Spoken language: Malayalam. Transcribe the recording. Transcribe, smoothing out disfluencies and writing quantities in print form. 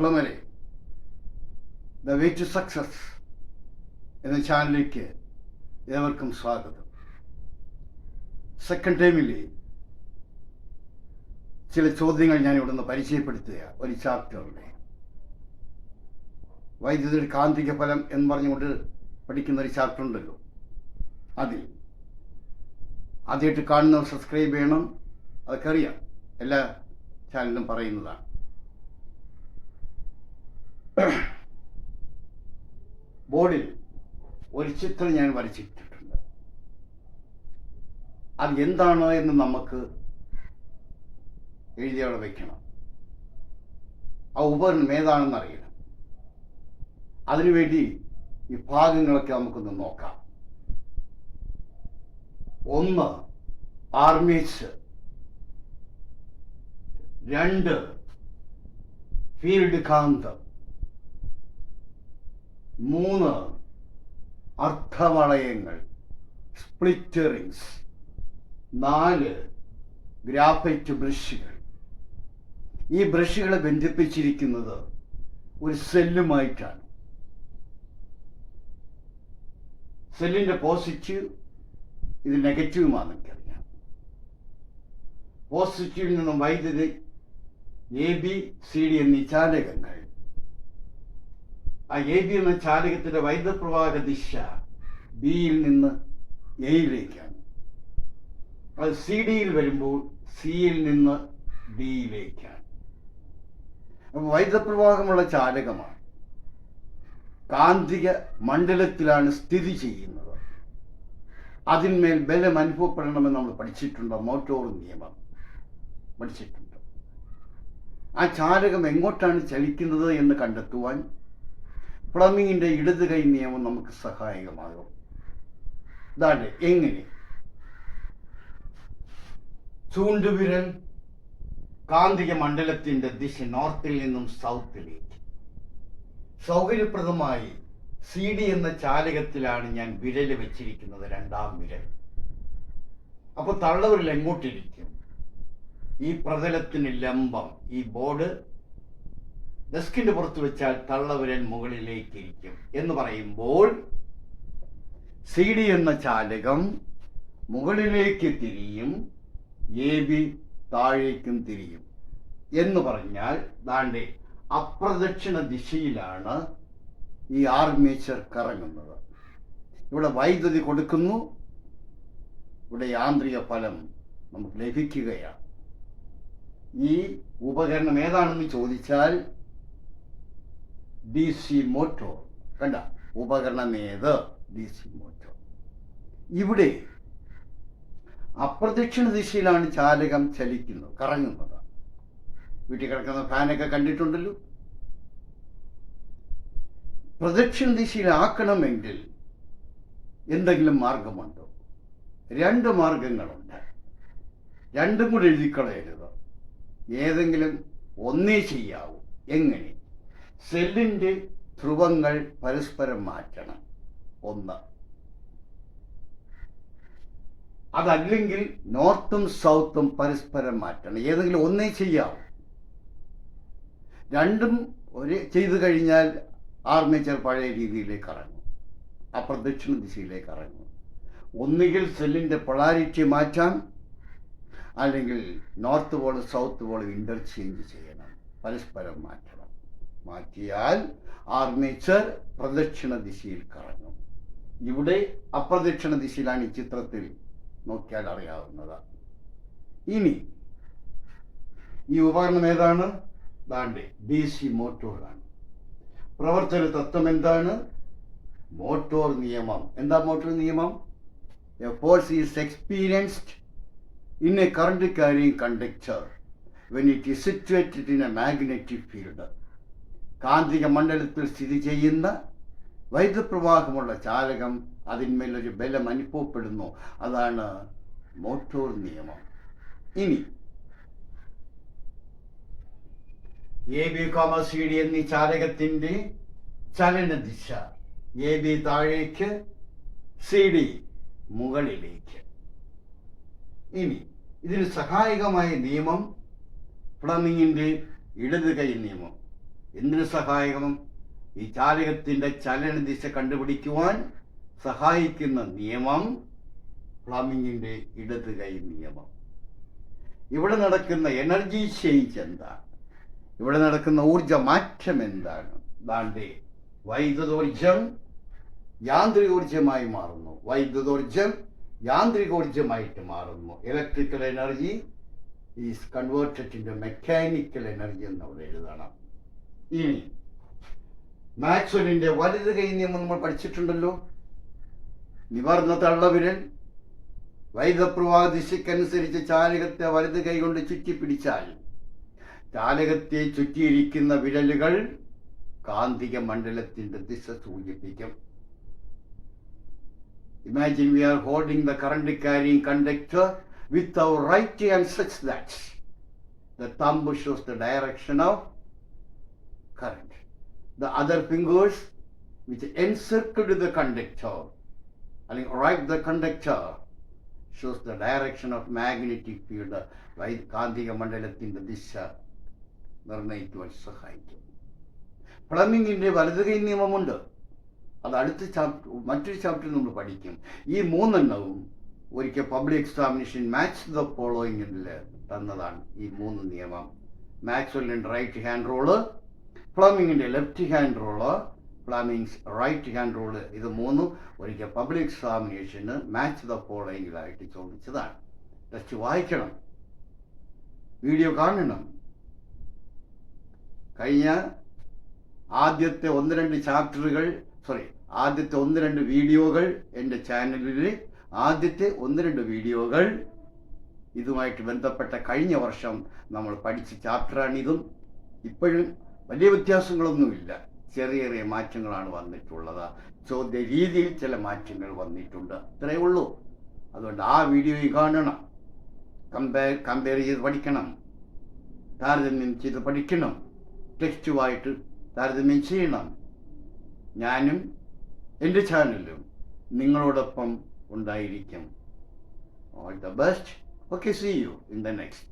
മക്കളുമരെ, ദ വേ ടു സക്സസ് എന്ന ചാനലിലേക്ക് ഏവർക്കും സ്വാഗതം. സെക്കൻഡ് ടൈമിലെ ചില ചോദ്യങ്ങൾ ഞാൻ ഇവിടുന്ന് പരിചയപ്പെടുത്തുക. ഒരു ചാപ്റ്ററിലെ വൈദ്യുതിയുടെ കാന്തിക ഫലം എന്ന് പറഞ്ഞുകൊണ്ട് പഠിക്കുന്ന ഒരു ചാപ്റ്റർ ഉണ്ടല്ലോ, അതിൽ ആദ്യമായിട്ട് കാണുന്നവർ സബ്സ്ക്രൈബ് ചെയ്യണം. അതൊക്കെ അറിയാം, എല്ലാ ചാനലിലും പറയുന്നതാണ്. ബോർഡിൽ ഒരു ചിത്രം ഞാൻ വരച്ചിട്ടിട്ടുണ്ട്. അത് എന്താണ് എന്ന് നമുക്ക് എഴുതി അവിടെ വയ്ക്കണം. ആ ഉപകരണം ഏതാണെന്ന് അറിയണം. അതിനുവേണ്ടി ഈ ഭാഗങ്ങളൊക്കെ നമുക്കൊന്ന് നോക്കാം. ഒന്ന് ആർമേച്ചർ, രണ്ട് ഫീൽഡ് കാന്തം, മൂന്ന് അർദ്ധവളയങ്ങൾ സ്പ്ലിറ്റ് റിങ്സ്, നാല് ഗ്രാഫൈറ്റ് ബ്രഷുകൾ. ഈ ബ്രഷുകളെ ബന്ധിപ്പിച്ചിരിക്കുന്നത് ഒരു സെല്ലുമായിട്ടാണ്. സെല്ലിന്റെ പോസിറ്റീവ്, ഇത് നെഗറ്റീവുമാണെന്ന് എനിക്കറിയാം. പോസിറ്റീവിൽ നിന്നും വൈദ്യുതി ABCD എന്നീ ചാലകങ്ങൾ, ആ AB എന്ന ചാലകത്തിന്റെ വൈദ്യുതപ്രവാഹ ദിശ Bയിൽ നിന്ന് Aയിലേക്കാണ്. അത് CD-യിൽ വരുമ്പോൾ Cയിൽ നിന്ന് Dയിലേക്കാണ്. അപ്പോൾ വൈദ്യുതപ്രവാഹമുള്ള ചാലകമാണ്. കാന്തിക മണ്ഡലത്തിലാണ് സ്ഥിതി ചെയ്യുന്നത്. അതിന്മേൽ ബലം അനുഭവപ്പെടണമെന്ന് നമ്മൾ പഠിച്ചിട്ടുണ്ട്. മോട്ടോർ നിയമം പഠിച്ചിട്ടുണ്ട്. ആ ചാലകം എങ്ങോട്ടാണ് ചലിക്കുന്നത് എന്ന് കണ്ടെത്തുവാൻ പ്ലമിങ്ങിന്റെ ഇടത് കൈ നിയമം നമുക്ക് സഹായകമാകും. ഇതാണ് എങ്ങനെ. ചൂണ്ടുവിരൽ കാന്തിക മണ്ഡലത്തിന്റെ ദിശ നോർത്തിൽ നിന്നും സൗത്തിലേക്ക്. സൗകര്യപ്രദമായി CD എന്ന ചാലകത്തിലാണ് ഞാൻ വിരൽ വെച്ചിരിക്കുന്നത്, രണ്ടാം വിരൽ. അപ്പോൾ തള്ളവിരൽ എങ്ങോട്ടിരിക്കും? ഈ പ്രതലത്തിന് ലംബം. ഈ ബോർഡ് ഡെസ്കിന്റെ പുറത്ത് വെച്ചാൽ തള്ളവിരൽ മുകളിലേക്കിരിക്കും എന്ന് പറയുമ്പോൾ CD എന്ന ചാലകം മുകളിലേക്ക് തിരിയും, AB താഴേക്കും തിരിയും എന്ന് പറഞ്ഞാൽ ദാണ്ടെ അപ്രദക്ഷിണ ദിശയിലാണ് ഈ ആർമേച്ചർ കറങ്ങുന്നത്. ഇവിടെ വൈദ്യുതി കൊടുക്കുന്നു, ഇവിടെ യാന്ത്രിക ഫലം നമുക്ക് ലഭിക്കുകയാണ്. ഈ ഉപകരണം ഏതാണെന്ന് ചോദിച്ചാൽ DC മോട്ടോർ. കണ്ട, ഉപകരണം ഏത്? DC motor. ഇവിടെ അപ്രദക്ഷിണ ദിശയിലാണ് ചാലകം ചലിക്കുന്നത്, കറങ്ങുന്നത്. വീട്ടിൽ കിടക്കുന്ന ഫാനൊക്കെ കണ്ടിട്ടുണ്ടല്ലോ. പ്രദക്ഷിണ ദിശയിലാക്കണമെങ്കിൽ എന്തെങ്കിലും മാർഗമുണ്ടോ? രണ്ട് മാർഗങ്ങളുണ്ട്. രണ്ടും കൂടെ എഴുതിക്കളയരുത്. ഏതെങ്കിലും ഒന്നേ ചെയ്യാവൂ. എങ്ങനെ? സെല്ലിന്റെ ധ്രുവങ്ങൾ പരസ്പരം മാറ്റണം, ഒന്ന്. അതല്ലെങ്കിൽ നോർത്തും സൗത്തും പരസ്പരം മാറ്റണം. ഏതെങ്കിലും ഒന്നേ ചെയ്യാവൂ. രണ്ടും ചെയ്തു കഴിഞ്ഞാൽ ആർമേച്ചർ പഴയ രീതിയിലേക്ക് ഇറങ്ങും, അപ്രദക്ഷിണ ദിശയിലേക്ക് ഇറങ്ങും. ഒന്നുകിൽ സെല്ലിന്റെ പൊളാരിറ്റി മാറ്റാം, അല്ലെങ്കിൽ നോർത്ത് പോളും സൗത്ത് പോളും ഇന്റർചേഞ്ച് ചെയ്യണം, പരസ്പരം മാറ്റണം. മാറ്റിയാൽ ആർമേച്ചർ പ്രദക്ഷിണ ദിശയിൽ കറങ്ങും. ഇവിടെ അപ്രദക്ഷിണ ദിശയിലാണ്. ഈ ചിത്രത്തിൽ നോക്കിയാൽ അറിയാവുന്നത്. ഇനി ഈ ഉപകരണം ഏതാണ്? ദാണ്ടെ DC മോട്ടോറാണ്. പ്രവർത്തന തത്വം എന്താണ്? മോട്ടോർ നിയമം. എന്താ മോട്ടോർ നിയമം? A force is experienced in a current carrying conductor when it is situated in a magnetic field. കാന്തിക മണ്ഡലത്തിൽ സ്ഥിതി ചെയ്യുന്ന വൈദ്യുതപ്രവാഹമുള്ള ചാലകം, അതിന്മേലൊരു ബലം അനുഭവപ്പെടുന്നു. അതാണ് മോട്ടോർ നിയമം. ഇനി ABCD എന്നീ ചാലകത്തിന്റെ ചലനദിശ. AB താഴേക്ക്, CD മുകളിലേക്ക്. ഇനി ഇതിന് സഹായകമായ നിയമം പ്ലമിങ്ങിന്റെ ഇടത് കൈ നിയമം. എന്തിനു സഹായകം? ഈ ചാലകത്തിൻ്റെ ചലനദിശ കണ്ടുപിടിക്കുവാൻ സഹായിക്കുന്ന നിയമം പ്ലമിങ്ങിൻ്റെ ഇടത് കൈ നിയമം. ഇവിടെ നടക്കുന്ന എനർജി ചേഞ്ച് എന്താണ്? ഇവിടെ നടക്കുന്ന ഊർജ മാറ്റം എന്താണ്? ദാണ്ടെ വൈദ്യുതോർജം യാന്ത്രികോർജമായി മാറുന്നു, വൈദ്യുതോർജം യാന്ത്രികോർജമായിട്ട് മാറുന്നു. Electrical energy is converted into mechanical energy എന്നവിടെ എഴുതണം. ഇനി മാക്സ്വെല്ലിന്റെ വലത് കൈ നിയമം നമ്മൾ പഠിച്ചിട്ടുണ്ടല്ലോ. നിവർന്ന തള്ളവിരൽ വൈദ്യുതപ്രവാഹ ദിശയ്ക്കനുസരിച്ച് ചാലകത്തെ വലത് കൈ കൊണ്ട് ചുറ്റിപ്പിടിച്ചാൽ ചാലകത്തെ ചുറ്റിയിരിക്കുന്ന വിരലുകൾ കാന്തിക മണ്ഡലത്തിന്റെ ദിശ സൂചിപ്പിക്കും. Imagine we are holding the current carrying conductor with our right hand such that the thumb shows the direction of current. The other fingers which encircled the conductor, right the conductor, shows the direction of magnetic field. കാന്തിക മണ്ഡലത്തിന്റെ ദിശ നിർണയിക്കുവാൻ സഹായിക്കും. പ്ലമിങ്ങിന്റെ വലത് കൈ നിയമമുണ്ട്. അത് അടുത്ത മറ്റൊരു ചാപ്റ്ററിൽ നമ്മൾ പഠിക്കും. ഈ മൂന്നെണ്ണവും ഒരിക്കൽ പബ്ലിക് എക്സാമിനേഷൻ മാച്ച് ദ ഫോളോയിങ്ങിൽ തന്നതാണ്. ഈ മൂന്ന് നിയമം മാക്സ്വെല്ലിൻ്റെ റൈറ്റ് ഹാൻഡ് റൂള്, പ്ലമിങ്ങിൻ്റെ left hand rule, Fleming's right hand rule, ഇത് മൂന്നും ഒരിക്കൽ പബ്ലിക് എക്സാമിനേഷന് മാച്ച് ദ ഫോളോയിങ്ങിലായിട്ട് ചോദിച്ചതാണ്. ടെസ്റ്റ് വായിക്കണം, വീഡിയോ കാണണം. കഴിഞ്ഞ ആദ്യത്തെ ഒന്ന് രണ്ട് വീഡിയോകൾ എൻ്റെ ചാനലിൽ ആദ്യത്തെ 1-2 വീഡിയോകൾ ഇതുമായിട്ട് ബന്ധപ്പെട്ട കഴിഞ്ഞ വർഷം നമ്മൾ പഠിച്ച ചാപ്റ്ററാണിതും. ഇപ്പോഴും വലിയ വ്യത്യാസങ്ങളൊന്നുമില്ല, ചെറിയ ചെറിയ മാറ്റങ്ങളാണ് വന്നിട്ടുള്ളത്. ചോദ്യ രീതിയിൽ ചില മാറ്റങ്ങൾ വന്നിട്ടുണ്ട്, അത്രയേ ഉള്ളൂ. അതുകൊണ്ട് ആ വീഡിയോയിൽ കാണണം, കമ്പയർ ചെയ്ത് പഠിക്കണം, താരതമ്യം ചെയ്ത് പഠിക്കണം, ടെക്സ്റ്റുമായിട്ട് താരതമ്യം ചെയ്യണം. ഞാനും എൻ്റെ ചാനലും നിങ്ങളോടൊപ്പം ഉണ്ടായിരിക്കും. All the best. Okay, see you in the next.